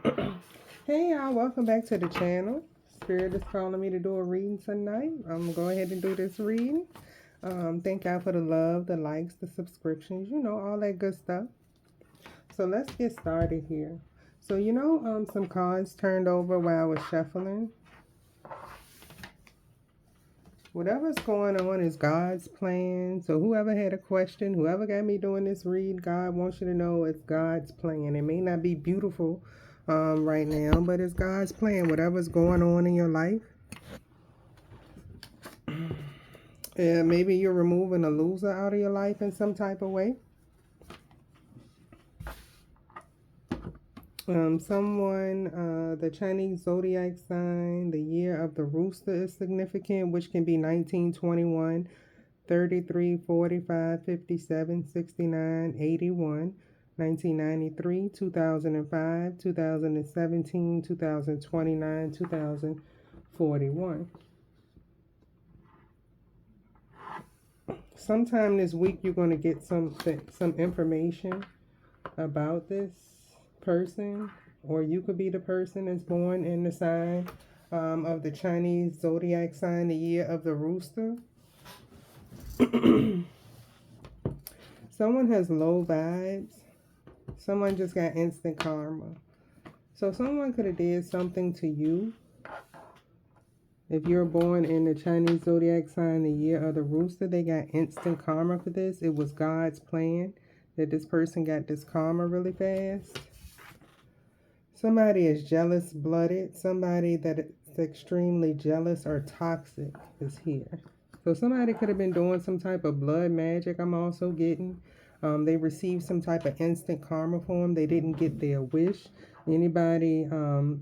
Hey y'all, welcome back to the channel. Spirit is calling me to do a reading tonight. I'm gonna go ahead and do this reading. Thank y'all for the love, the likes, the subscriptions, you know, all that good stuff. So let's get started here. So some cards turned over while I was shuffling. Whatever's going on is God's plan. So whoever had a question, whoever got me doing this read, God wants you to know it's God's plan. It may not be beautiful right now, but it's God's plan. Whatever's going on in your life. Maybe you're removing a loser out of your life in some type of way. The Chinese zodiac sign, the year of the rooster is significant, which can be 1921, 33, 45, 57, 69, 81, 1993, 2005, 2017, 2029, 2041. Sometime this week you're going to get some information about this person, or you could be the person that's born in the sign of the Chinese zodiac sign, the year of the rooster. Someone has low vibes. Someone just got instant karma. So someone could have did something to you. If you're born in the Chinese zodiac sign, the year of the rooster, they got instant karma for this. It was God's plan that this person got this karma really fast. Somebody is jealous-blooded. Somebody that is extremely jealous or toxic is here. So somebody could have been doing some type of blood magic. I'm also getting. They received some type of instant karma for them. They didn't get their wish. Anybody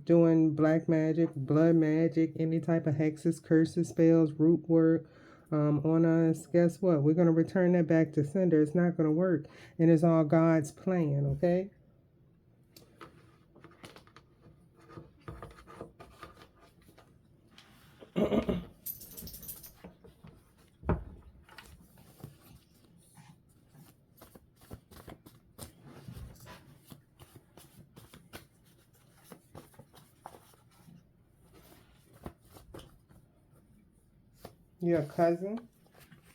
doing black magic, blood magic, any type of hexes, curses, spells, root work on us, guess what? We're going to return that back to sender. It's not going to work. And it's all God's plan, okay? Your cousin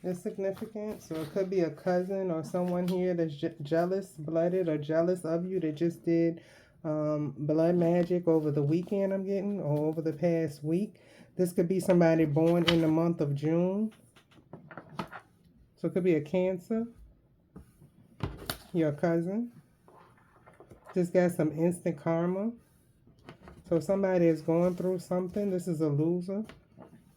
is significant. So it could be a cousin or someone here that's jealous-blooded or jealous of you that just did blood magic over the weekend, I'm getting, or over the past week. This could be somebody born in the month of June. So it could be a Cancer. Your cousin just got some instant karma. So somebody is going through something. This is a loser.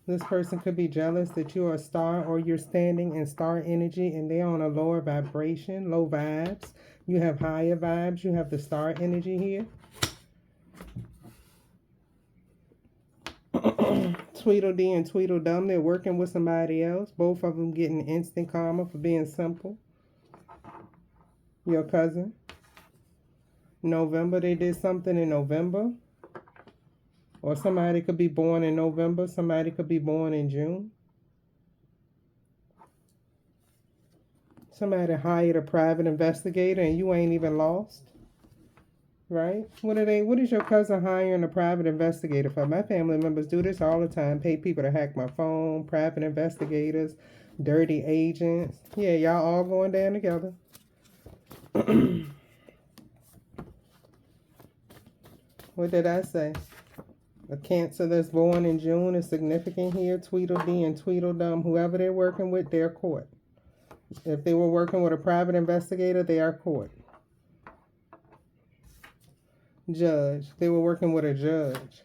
This person could be jealous that you're a star, or you're standing in star energy and they're on a lower vibration, low vibes. You have higher vibes. You have the star energy here. Tweedledee and Tweedledum, they're working with somebody else. Both of them getting instant karma for being simple. Your cousin. November, they did something in November. Or somebody could be born in November. Somebody could be born in June. Somebody hired a private investigator and you ain't even lost. Right? What is your cousin hiring a private investigator for? My family members do this all the time. Pay people to hack my phone, private investigators, dirty agents. Yeah, y'all all going down together. What did I say? A Cancer that's born in June is significant here. Tweedledee and Tweedledum, whoever they're working with, they're caught. If they were working with a private investigator, they are caught. Judge. They were working with a judge.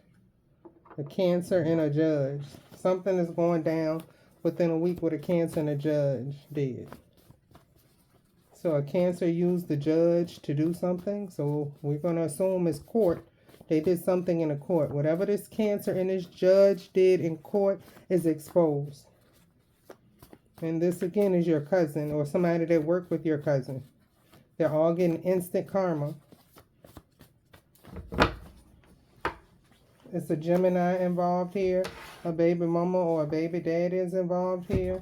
A Cancer and a judge. Something is going down within a week with a Cancer and a judge did. So a Cancer used the judge to do something. So we're going to assume it's court. They did something in a court. Whatever this Cancer and this judge did in court is exposed. And this again is your cousin or somebody that worked with your cousin. They're all getting instant karma. It's a Gemini involved here. A baby mama or a baby daddy is involved here.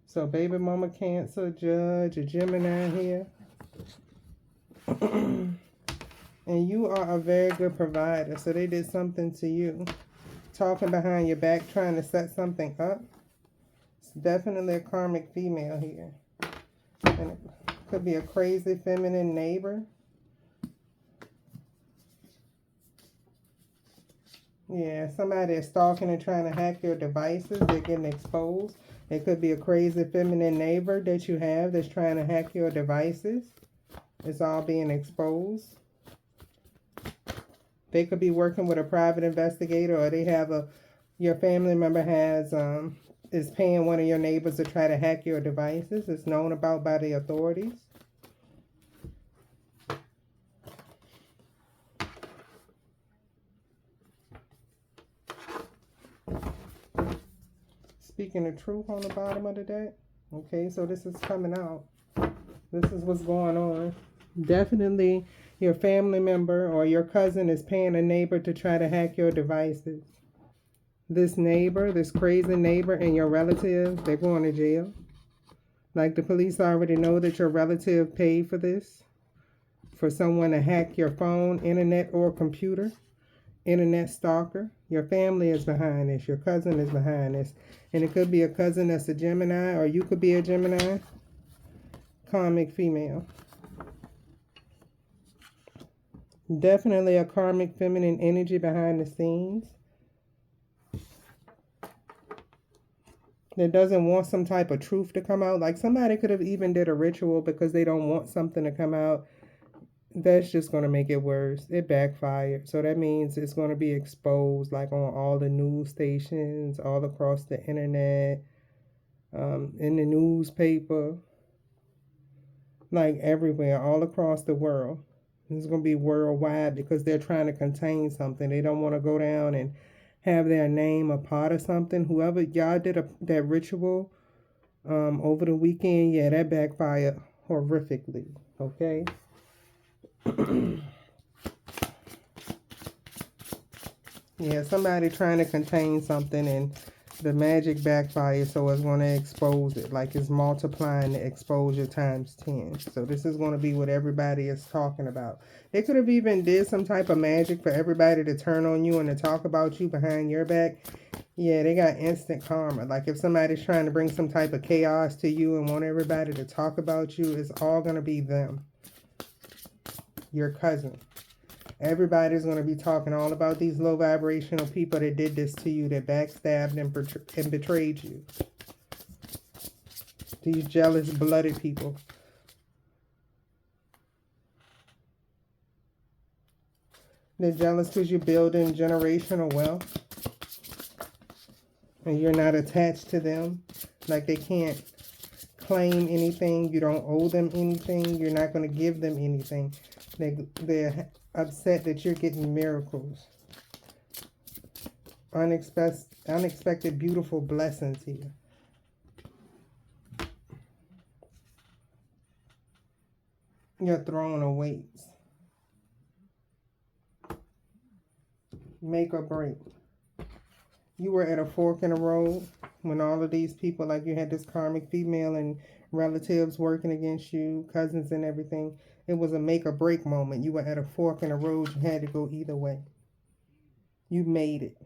So baby mama, Cancer, judge, a Gemini here. And you are a very good provider. So they did something to you. Talking behind your back, trying to set something up. It's definitely a karmic female here. And it could be a crazy feminine neighbor. Yeah, somebody is stalking and trying to hack your devices. They're getting exposed. It could be a crazy feminine neighbor that you have that's trying to hack your devices. It's all being exposed. They could be working with a private investigator, or they have your family member is paying one of your neighbors to try to hack your devices. It's known about by the authorities. Speaking the truth on the bottom of the deck. Okay, so this is coming out. This is what's going on. Definitely your family member or your cousin is paying a neighbor to try to hack your devices. This neighbor, this crazy neighbor, and your relative, they're going to jail. Like the police already know that your relative paid for this. For someone to hack your phone, internet, or computer. Internet stalker. Your family is behind this. Your cousin is behind this. And it could be a cousin that's a Gemini, or you could be a Gemini. Karmic female. Definitely a karmic feminine energy behind the scenes. That doesn't want some type of truth to come out. Like somebody could have even did a ritual because they don't want something to come out. That's just going to make it worse. It backfired. So that means it's going to be exposed like on all the news stations, all across the internet, in the newspaper, like everywhere, all across the world. It's going to be worldwide because they're trying to contain something. They don't want to go down and have their name a part of something. Whoever y'all did that ritual over the weekend, yeah, that backfired horrifically. Okay. Yeah, somebody trying to contain something and the magic backfire, so it's going to expose it. Like it's multiplying the exposure times 10. So this is going to be what everybody is talking about. They could have even did some type of magic for everybody to turn on you and to talk about you behind your back. Yeah, they got instant karma. Like if somebody's trying to bring some type of chaos to you and want everybody to talk about you, it's all going to be them. Your cousin. Everybody's going to be talking all about these low vibrational people that did this to you, that backstabbed and betrayed you. These jealous, blooded people. They're jealous because you're building generational wealth. And you're not attached to them. Like they can't claim anything. You don't owe them anything. You're not going to give them anything. They're upset that you're getting miracles. Unexpected beautiful blessings here. Your throne awaits. Make or break. You were at a fork in the road when all of these people, like you had this karmic female and relatives working against you, cousins and everything. It was a make or break moment. You were at a fork in the road. You had to go either way. You made it.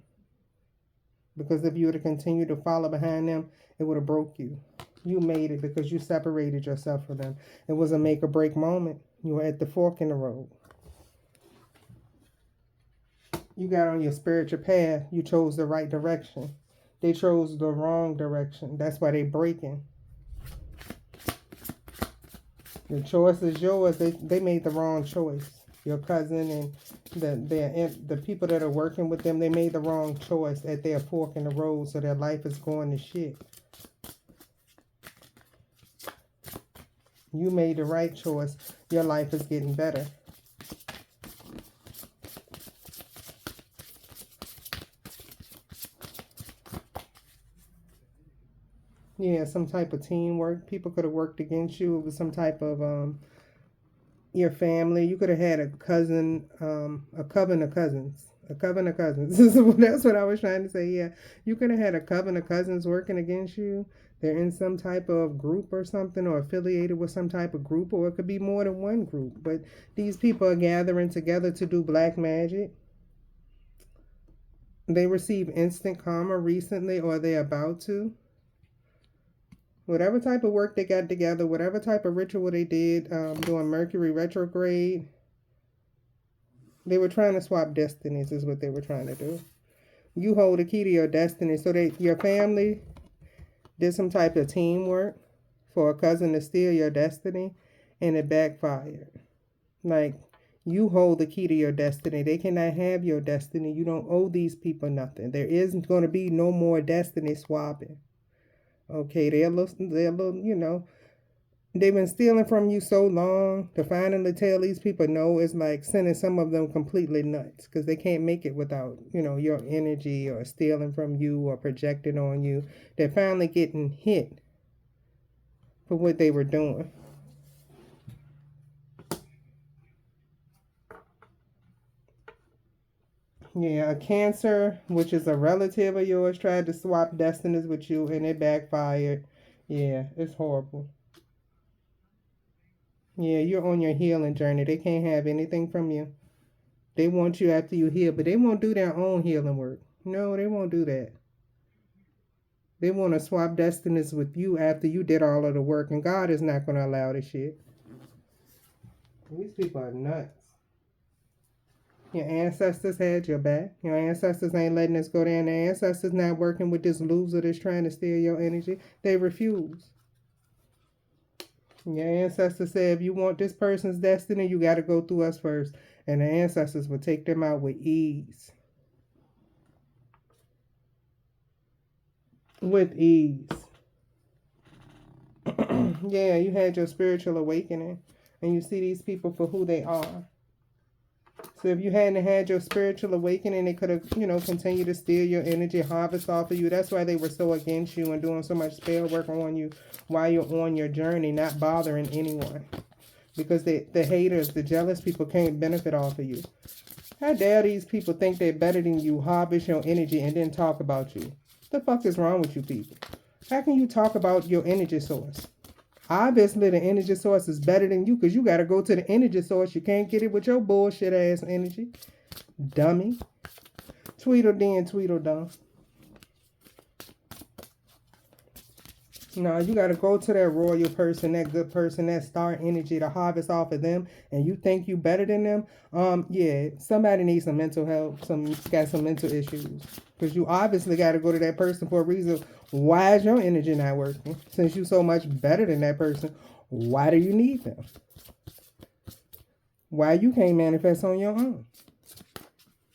Because if you would have continued to follow behind them, it would have broke you. You made it because you separated yourself from them. It was a make or break moment. You were at the fork in the road. You got on your spiritual path. You chose the right direction. They chose the wrong direction. That's why they're breaking. The choice is yours. They made the wrong choice. Your cousin and the people that are working with them, they made the wrong choice at their fork in the road, so their life is going to shit. You made the right choice. Your life is getting better. Yeah, some type of teamwork. People could have worked against you. It was some type of your family. You could have had a cousin, a coven of cousins. A coven of cousins. That's what I was trying to say. Yeah, you could have had a coven of cousins working against you. They're in some type of group or something, or affiliated with some type of group, or it could be more than one group. But these people are gathering together to do black magic. They received instant karma recently, or they're about to. Whatever type of work they got together, whatever type of ritual they did during Mercury retrograde, they were trying to swap destinies is what they were trying to do. You hold the key to your destiny. So your family did some type of teamwork for a cousin to steal your destiny, and it backfired. Like, you hold the key to your destiny. They cannot have your destiny. You don't owe these people nothing. There isn't going to be no more destiny swapping. Okay, they're they've been stealing from you so long. To finally tell these people no is like sending some of them completely nuts, because they can't make it without, your energy, or stealing from you, or projecting on you. They're finally getting hit for what they were doing. Yeah, a Cancer, which is a relative of yours, tried to swap destinies with you, and it backfired. Yeah, it's horrible. Yeah, you're on your healing journey. They can't have anything from you. They want you after you heal, but they won't do their own healing work. No, they won't do that. They want to swap destinies with you after you did all of the work, and God is not going to allow this shit. These people are nuts. Your ancestors had your back. Your ancestors ain't letting us go down. The ancestors not working with this loser that's trying to steal your energy. They refuse. Your ancestors said, if you want this person's destiny, you got to go through us first. And the ancestors will take them out with ease. With ease. Yeah, you had your spiritual awakening, and you see these people for who they are. So if you hadn't had your spiritual awakening, they could have, continued to steal your energy, harvest off of you. That's why they were so against you and doing so much spell work on you while you're on your journey, not bothering anyone. Because the haters, the jealous people can't benefit off of you. How dare these people think they're better than you, harvest your energy, and then talk about you? What the fuck is wrong with you people? How can you talk about your energy source? Obviously, the energy source is better than you, because you got to go to the energy source. You can't get it with your bullshit ass energy. Dummy. Tweedledee and Tweedledum. No, you got to go to that royal person, that good person, that star energy to harvest off of them, and you think you better than them? Yeah, somebody needs some mental help, got some mental issues, because you obviously got to go to that person for a reason. Why is your energy not working? Since you so much better than that person, why do you need them? Why you can't manifest on your own?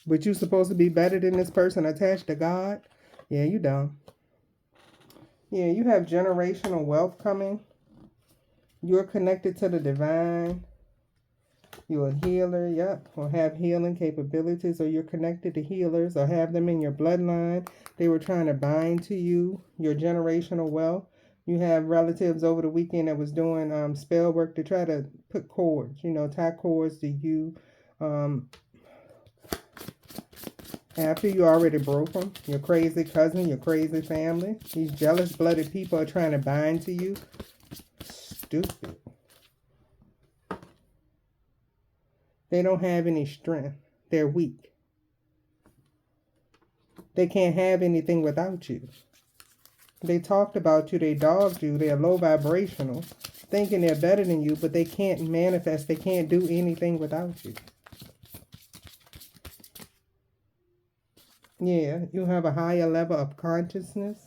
But you supposed to be better than this person attached to God? Yeah, you dumb. Yeah, you have generational wealth coming. You're connected to the divine. You're a healer, yep, or have healing capabilities, or you're connected to healers, or have them in your bloodline. They were trying to bind to you, your generational wealth. You have relatives over the weekend that was doing spell work to try to put cords, tie cords to you. After you already broke them, your crazy cousin, your crazy family. These jealous blooded people are trying to bind to you. Stupid. They don't have any strength. They're weak. They can't have anything without you. They talked about you, they dogged you, they're low vibrational, thinking they're better than you, but they can't manifest, they can't do anything without you. Yeah, you have a higher level of consciousness.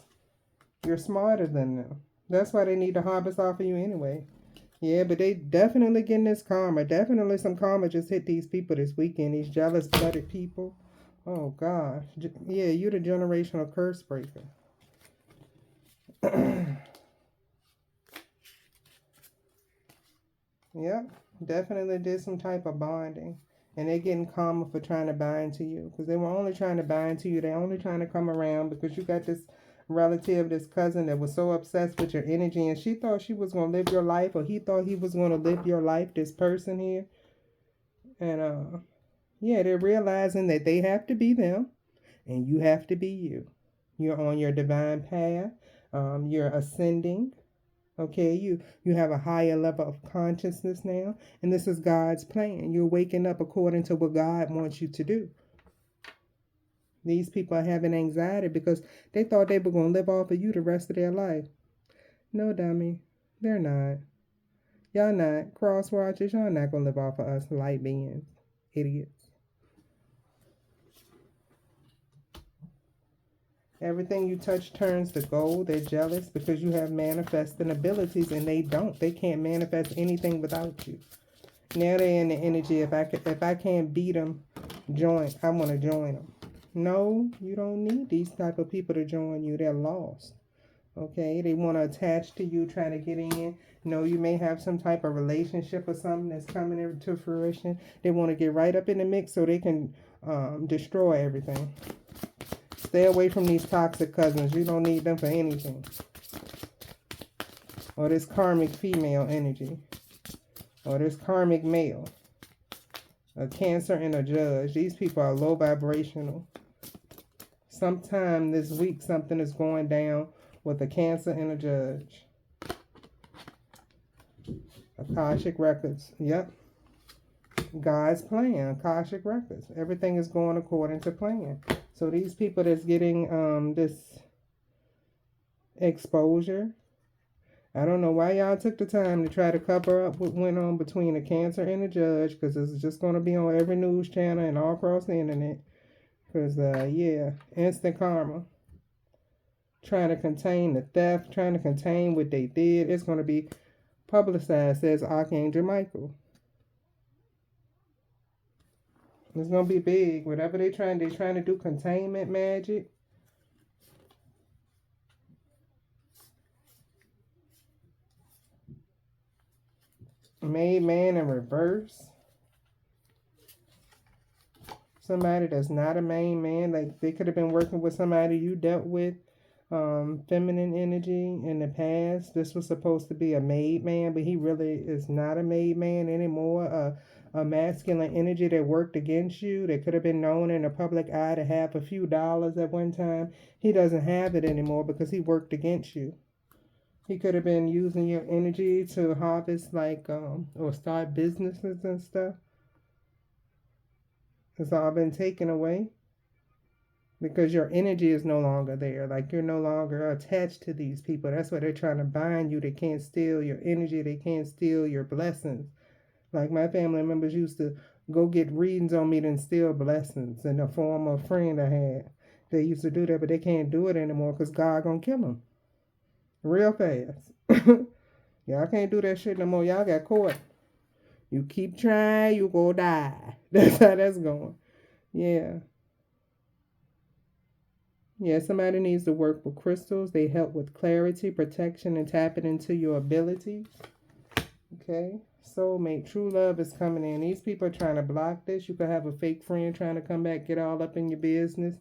You're smarter than them. That's why they need to harvest off of you anyway. Yeah, but they definitely getting this karma. Definitely some karma just hit these people this weekend. These jealous blooded people. Oh, gosh. Yeah, you're the generational curse breaker. Yep, definitely did some type of bonding. And they're getting karma for trying to bind to you. Because they were only trying to bind to you. They're only trying to come around because you got this relative, this cousin that was so obsessed with your energy, and she thought she was going to live your life, or he thought he was going to live your life, this person here. And yeah, they're realizing that they have to be them and you have to be you. You're on your divine path. You're ascending. Okay, you have a higher level of consciousness now, and this is God's plan. You're waking up according to what God wants you to do. These people are having anxiety because they thought they were going to live off of you the rest of their life. No, dummy, they're not. Y'all not. Cross watchers, y'all not going to live off of us light beings. Idiots. Everything you touch turns to gold. They're jealous because you have manifesting abilities and they don't. They can't manifest anything without you. Now they're in the energy. If I can't beat them, I want to join them. No, you don't need these type of people to join you. They're lost. Okay, they want to attach to you, trying to get in. No, you may have some type of relationship or something that's coming into fruition. They want to get right up in the mix so they can destroy everything. Stay away from these toxic cousins. You don't need them for anything. Or this karmic female energy. Or this karmic male. A Cancer and a Judge. These people are low vibrational. Sometime this week something is going down with a Cancer and a Judge. Akashic Records. Yep. God's plan. Akashic Records. Everything is going according to plan. So these people that's getting this exposure, I don't know why y'all took the time to try to cover up what went on between a Cancer and a Judge, because it's just going to be on every news channel and all across the internet. Because, yeah, instant karma. Trying to contain the theft, trying to contain what they did. It's going to be publicized, says Archangel Michael. It's going to be big. Whatever they're trying to do containment magic. Made man in reverse. Somebody that's not a main man. Like they could have been working with somebody you dealt with. Feminine energy in the past. This was supposed to be a made man, but he really is not a made man anymore. A masculine energy that worked against you, that could have been known in the public eye to have a few dollars at one time. He doesn't have it anymore because he worked against you. He could have been using your energy to harvest or start businesses and stuff. It's all been taken away because your energy is no longer there. Like you're no longer attached to these people. That's why they're trying to bind you. They can't steal your energy. They can't steal your blessings. Like my family members used to go get readings on me and steal blessings in the form of a friend I had. They used to do that, but they can't do it anymore because God gonna kill them real fast. Y'all can't do that shit no more. Y'all got caught. You keep trying, you go die. That's how that's going. Yeah. Yeah, somebody needs to work with crystals. They help with clarity, protection, and tapping into your abilities. Okay. Soulmate, true love is coming in. These people are trying to block this. You could have a fake friend trying to come back, get all up in your business,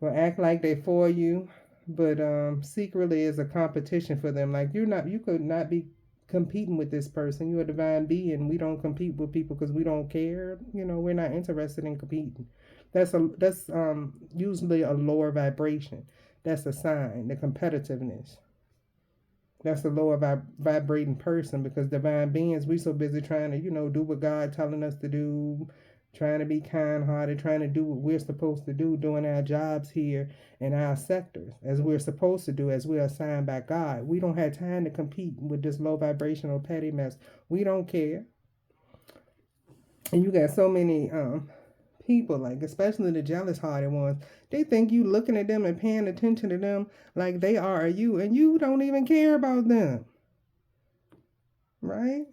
or act like they for you, but secretly is a competition for them. Like you could not be competing with this person. You're a divine being. We don't compete with people because we don't care. We're not interested in competing. That's usually a lower vibration. That's a sign, the competitiveness. That's a lower vibrating person, because divine beings, we so busy trying to, do what God telling us to do, trying to be kind-hearted, trying to do what we're supposed to do, doing our jobs here in our sectors, as we're supposed to do, as we're assigned by God. We don't have time to compete with this low vibrational petty mess. We don't care. And you got so many people, like especially the jealous-hearted ones, they think you looking at them and paying attention to them like they are you, and you don't even care about them, right?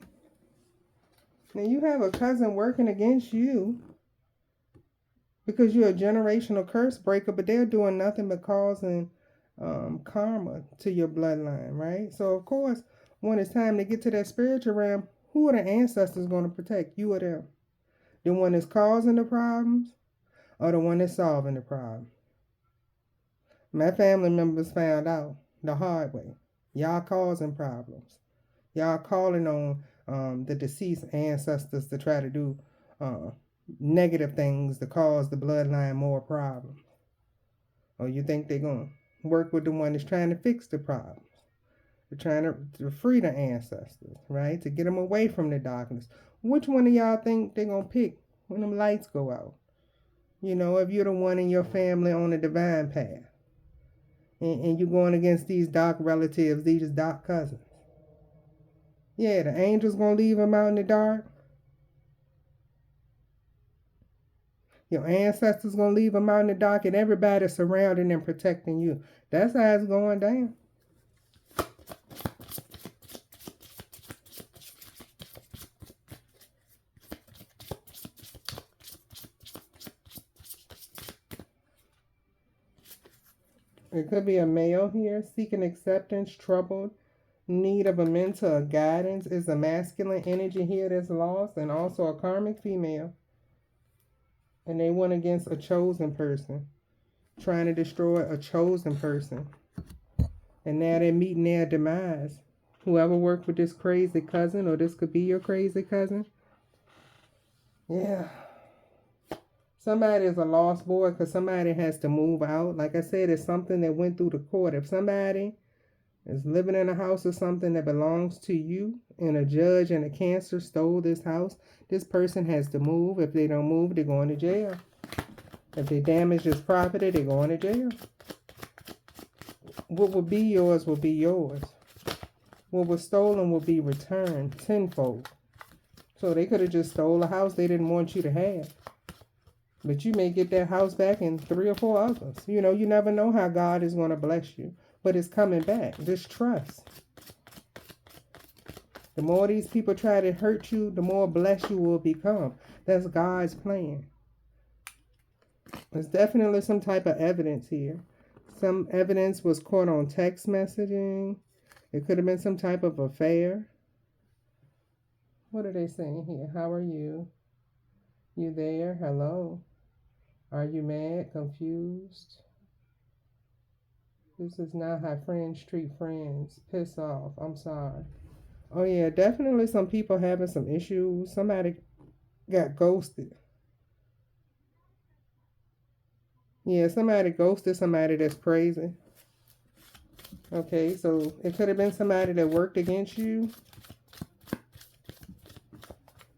Now you have a cousin working against you because you're a generational curse breaker, but they're doing nothing but causing karma to your bloodline, right? So of course, when it's time to get to that spiritual realm, who are the ancestors going to protect? You or them? The one that's causing the problems, or the one that's solving the problem? My family members found out the hard way. Y'all causing problems. Y'all calling on the deceased ancestors to try to do negative things to cause the bloodline more problems. Or you think they're going work with the one that's trying to fix the problem. They're trying to free the ancestors, right? To get them away from the darkness. Which one of y'all think they're going to pick when them lights go out? You know, if you're the one in your family on the divine path. And you're going against these dark relatives, these dark cousins. Yeah, the angel's going to leave them out in the dark. Your ancestors going to leave them out in the dark, and everybody surrounding and protecting you. That's how it's going down. It could be a male here, seeking acceptance, troubled, need of a mentor or guidance. Is a masculine energy here that's lost, and also a karmic female. And they went against a chosen person, trying to destroy a chosen person. And now they're meeting their demise. Whoever worked with this crazy cousin, or this could be your crazy cousin. Yeah. Somebody is a lost boy because somebody has to move out. Like I said, it's something that went through the court. If somebody is living in a house or something that belongs to you, and a judge and a cancer stole this house, this person has to move. If they don't move, they're going to jail. If they damage this property, they're going to jail. What will be yours will be yours. What was stolen will be returned tenfold. So they could have just stole a house they didn't want you to have. But you may get that house back in 3 or 4 others. You know, you never know how God is going to bless you. But it's coming back. Just trust. The more these people try to hurt you, the more blessed you will become. That's God's plan. There's definitely some type of evidence here. Some evidence was caught on text messaging. It could have been some type of affair. What are they saying here? How are you? You there? Hello? Are you mad? Confused? This is not how friends treat friends. Piss off. I'm sorry. Oh yeah, definitely some people having some issues. Somebody got ghosted. Yeah, somebody ghosted somebody that's crazy. Okay, so it could have been somebody that worked against you.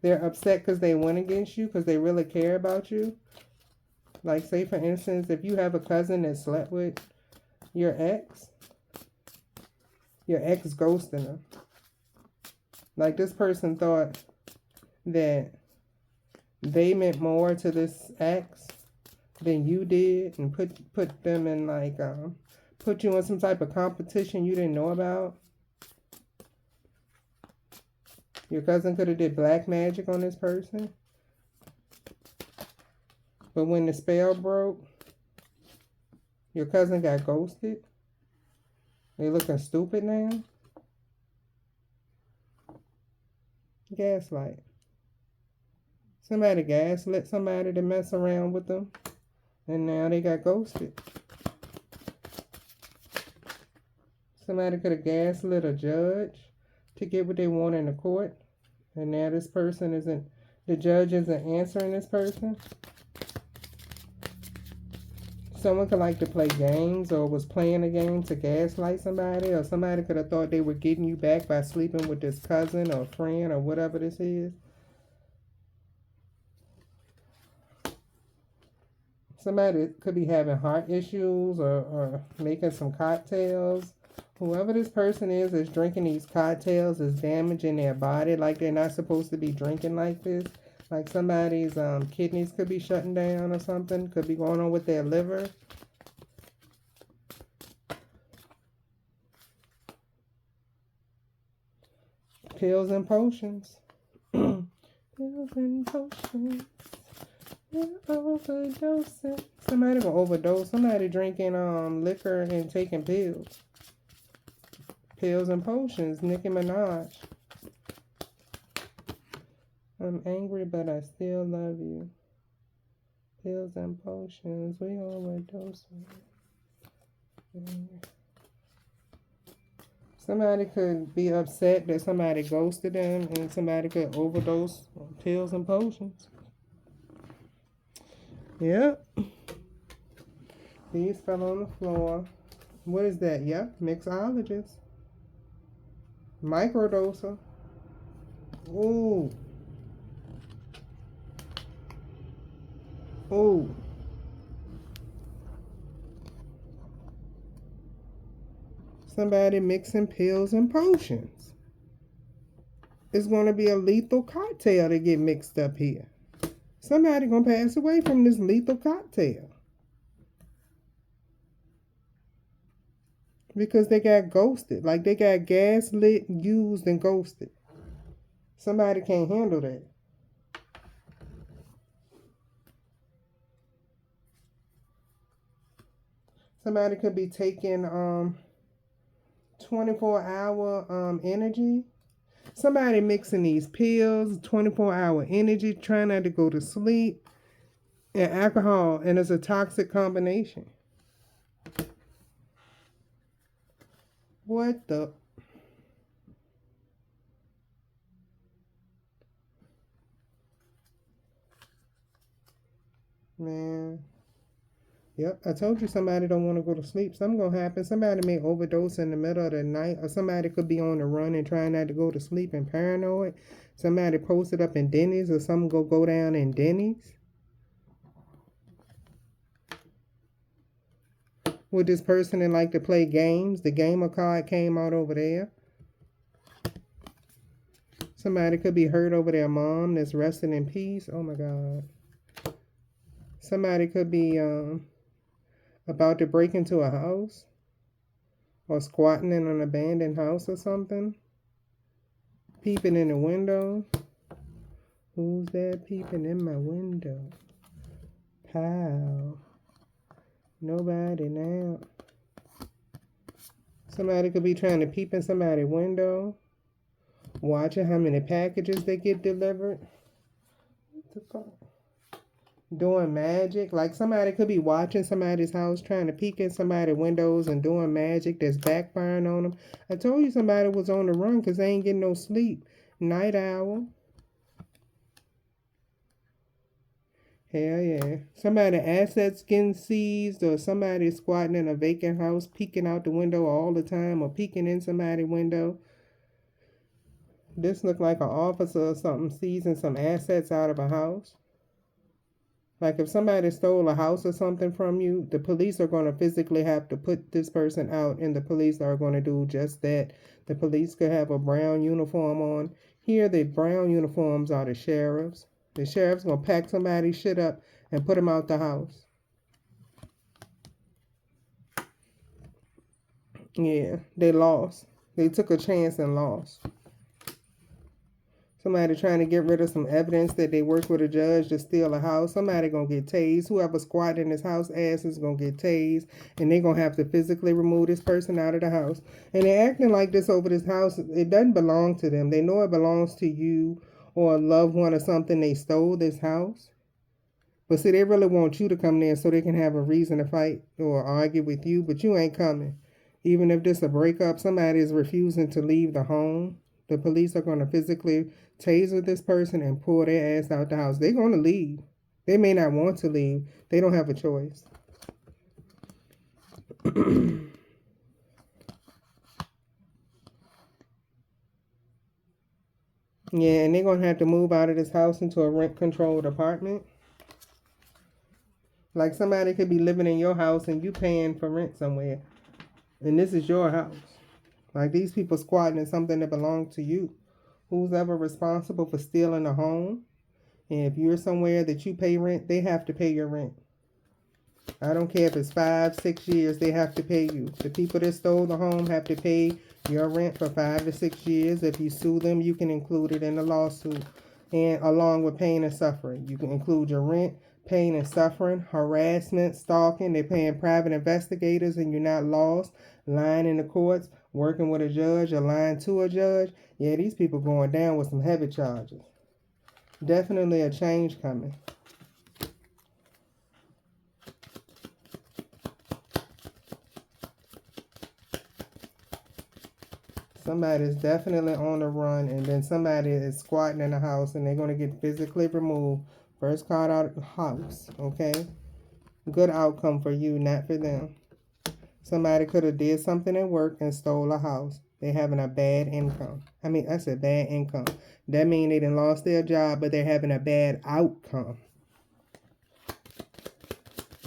They're upset because they went against you because they really care about you. Like, say, for instance, if you have a cousin that slept with your ex ghosting them. Like, this person thought that they meant more to this ex than you did, and put them in, like, put you in some type of competition you didn't know about. Your cousin could have did black magic on this person. But when the spell broke, your cousin got ghosted. They looking stupid now. Gaslight. Somebody gaslit somebody to mess around with them. And now they got ghosted. Somebody could have gaslit a judge to get what they want in the court. And now this person isn't, the judge isn't answering this person. Someone could like to play games or was playing a game to gaslight somebody, or somebody could have thought they were getting you back by sleeping with this cousin or friend or whatever this is. Somebody could be having heart issues or making some cocktails. Whoever this person is drinking these cocktails is damaging their body, like they're not supposed to be drinking like this. Like somebody's kidneys could be shutting down or something. Could be going on with their liver. Pills and potions. Pills and potions. They're overdosing. Somebody gonna overdose. Somebody drinking liquor and taking pills. Pills and potions. Nicki Minaj. I'm angry, but I still love you. Pills and potions, we overdose. Somebody could be upset that somebody ghosted them, and somebody could overdose on pills and potions. Yep. These fell on the floor. What is that? Yep, mixologist. Microdoser. Ooh. Ooh. Somebody mixing pills and potions. It's going to be a lethal cocktail to get mixed up here. Somebody going to pass away from this lethal cocktail. Because they got ghosted. Like they got gaslit, used, and ghosted. Somebody can't handle that. Somebody could be taking 24-hour energy. Somebody mixing these pills, 24-hour energy, trying not to go to sleep, and alcohol, and it's a toxic combination. What the? Man. Yep, I told you somebody don't want to go to sleep. Something gonna happen. Somebody may overdose in the middle of the night, or somebody could be on the run and trying not to go to sleep and paranoid. Somebody posted up in Denny's, or something go down in Denny's. Would this person that like to play games? The gamer card came out over there. Somebody could be hurt over their mom that's resting in peace. Oh my God. Somebody could be about to break into a house, or squatting in an abandoned house or something. Peeping in the window. Who's that peeping in my window? Pow. Nobody now. Somebody could be trying to peep in somebody's window, watching how many packages they get delivered. What the fuck? Doing magic. Like somebody could be watching somebody's house, trying to peek in somebody's windows and doing magic that's backfiring on them. I told you somebody was on the run because they ain't getting no sleep. Night owl. Hell yeah. Somebody's assets getting seized, or somebody squatting in a vacant house, peeking out the window all the time, or peeking in somebody's window. This looked like an officer or something seizing some assets out of a house. Like if somebody stole a house or something from you, the police are going to physically have to put this person out, and the police are going to do just that. The police could have a brown uniform on. Here, the brown uniforms are the sheriffs. The sheriff's going to pack somebody's shit up and put them out the house. Yeah, they lost. They took a chance and lost. Somebody trying to get rid of some evidence that they worked with a judge to steal a house. Somebody gonna get tased. Whoever squatted in this house ass is gonna get tased, and they gonna have to physically remove this person out of the house. And they're acting like this over this house. It doesn't belong to them. They know it belongs to you or a loved one or something. They stole this house. But see, they really want you to come there so they can have a reason to fight or argue with you, but you ain't coming. Even if this a breakup, somebody is refusing to leave the home. The police are going to physically taser this person and pull their ass out the house. They're going to leave. They may not want to leave. They don't have a choice. Yeah, and they're going to have to move out of this house into a rent-controlled apartment. Like somebody could be living in your house and you paying for rent somewhere. And this is your house. Like these people squatting in something that belongs to you. Who's ever responsible for stealing a home? And if you're somewhere that you pay rent, they have to pay your rent. I don't care if it's 5, 6 years, they have to pay you. The people that stole the home have to pay your rent for 5 to 6 years. If you sue them, you can include it in the lawsuit. And along with pain and suffering, you can include your rent, pain and suffering, harassment, stalking. They're paying private investigators and you're not lost. Lying in the courts, working with a judge or lying to a judge. Yeah, these people going down with some heavy charges. Definitely a change coming. Somebody's definitely on the run, and then somebody is squatting in the house and they're going to get physically removed. First card out of the house, okay? Good outcome for you, not for them. Somebody could have did something at work and stole a house. They're having a bad income. I said bad income. That means they done lost their job, but they're having a bad outcome.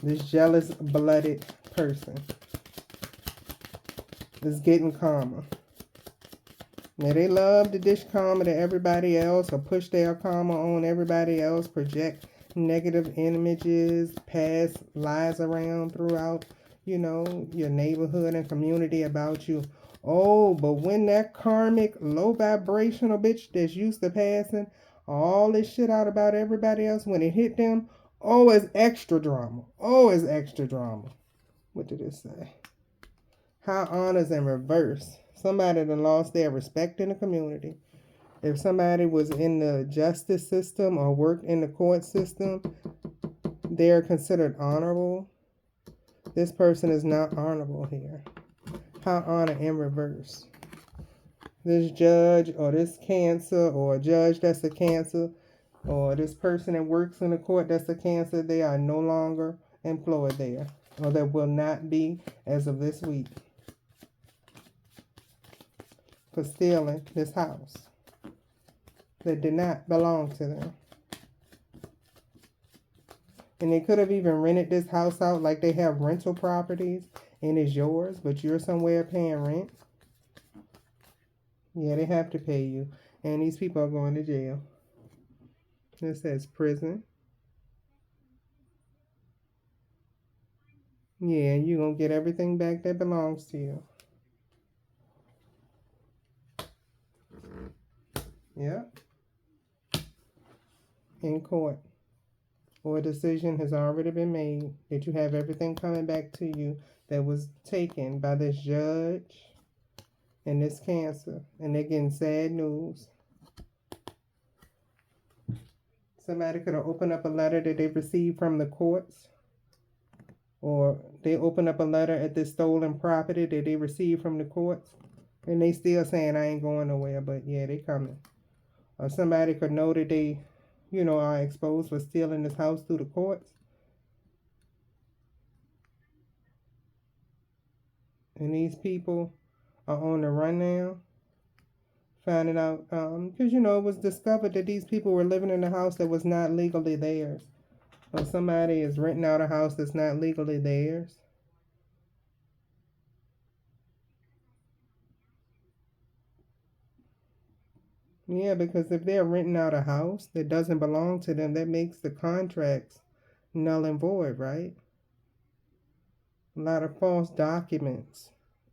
This jealous, blooded person is getting karma. Now, they love to dish karma to everybody else or push their karma on everybody else, project negative images, pass lies around throughout, your neighborhood and community about you. Oh, but when that karmic, low vibrational bitch that's used to passing all this shit out about everybody else, when it hit them, oh, it's extra drama. Oh, it's extra drama. What did it say? High honors in reverse. Somebody that lost their respect in the community. If somebody was in the justice system or worked in the court system, they're considered honorable. This person is not honorable here. High honor in reverse. This judge or this Cancer, or a judge that's a Cancer, or this person that works in the court that's a Cancer, they are no longer employed there, or they will not be as of this week, for stealing this house that did not belong to them. And they could have even rented this house out like they have rental properties and it's yours, but you're somewhere paying rent. Yeah, they have to pay you. And these people are going to jail. It says prison. Yeah, you're going to get everything back that belongs to you. Yep. In court. Or a decision has already been made that you have everything coming back to you that was taken by this judge and this Cancer. And they're getting sad news. Somebody could have opened up a letter that they received from the courts. Or they opened up a letter at this stolen property that they received from the courts. And they still saying, I ain't going nowhere. But yeah, they coming. Or somebody could know that they, are exposed for stealing this house through the courts. And these people are on the run now. Finding out, because, it was discovered that these people were living in a house that was not legally theirs. Or somebody is renting out a house that's not legally theirs. Yeah, because if they're renting out a house that doesn't belong to them, that makes the contracts null and void, right? A lot of false documents.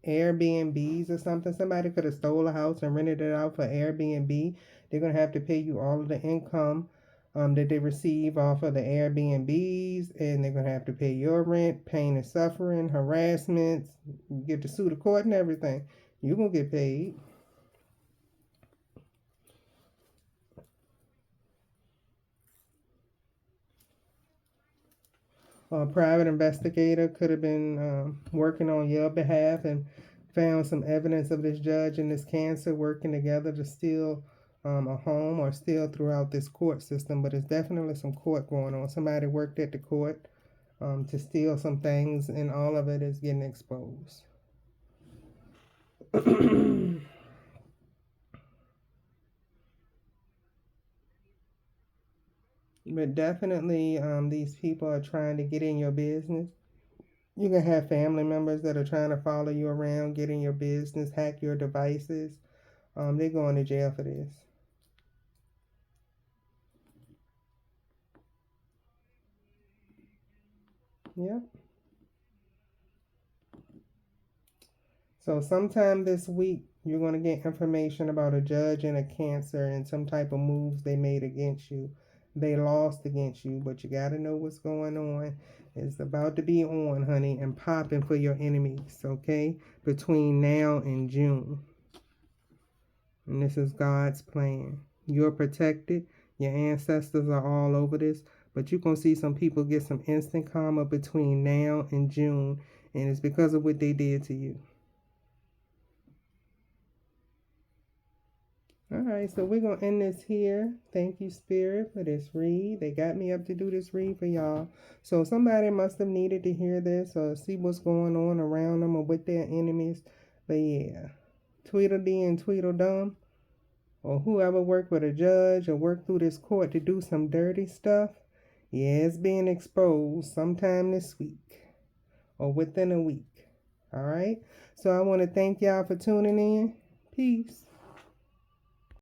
Airbnbs or something. Somebody could have stole a house and rented it out for Airbnb. They're going to have to pay you all of the income that they receive off of the Airbnbs, and they're going to have to pay your rent, pain and suffering, harassments. You get to sue the court and everything. You're going to get paid. A private investigator could have been working on your behalf and found some evidence of this judge and this Cancer working together to steal a home or steal throughout this court system. But it's definitely some court going on. Somebody worked at the court to steal some things, and all of it is getting exposed. But definitely these people are trying to get in your business. You can have family members that are trying to follow you around, get in your business, hack your devices. They're going to jail for this. Yep. So sometime this week, you're going to get information about a judge and a Cancer and some type of moves they made against you. They lost against you, but you got to know what's going on. It's about to be on, honey, and popping for your enemies, okay? Between now and June. And this is God's plan. You're protected. Your ancestors are all over this. But you're going to see some people get some instant karma between now and June. And it's because of what they did to you. All right, so we're going to end this here. Thank you, Spirit, for this read. They got me up to do this read for y'all. So somebody must have needed to hear this or see what's going on around them or with their enemies. But yeah, Tweedledee and Tweedledum, or whoever worked with a judge or worked through this court to do some dirty stuff, yeah, it's being exposed sometime this week or within a week. All right, so I want to thank y'all for tuning in. Peace.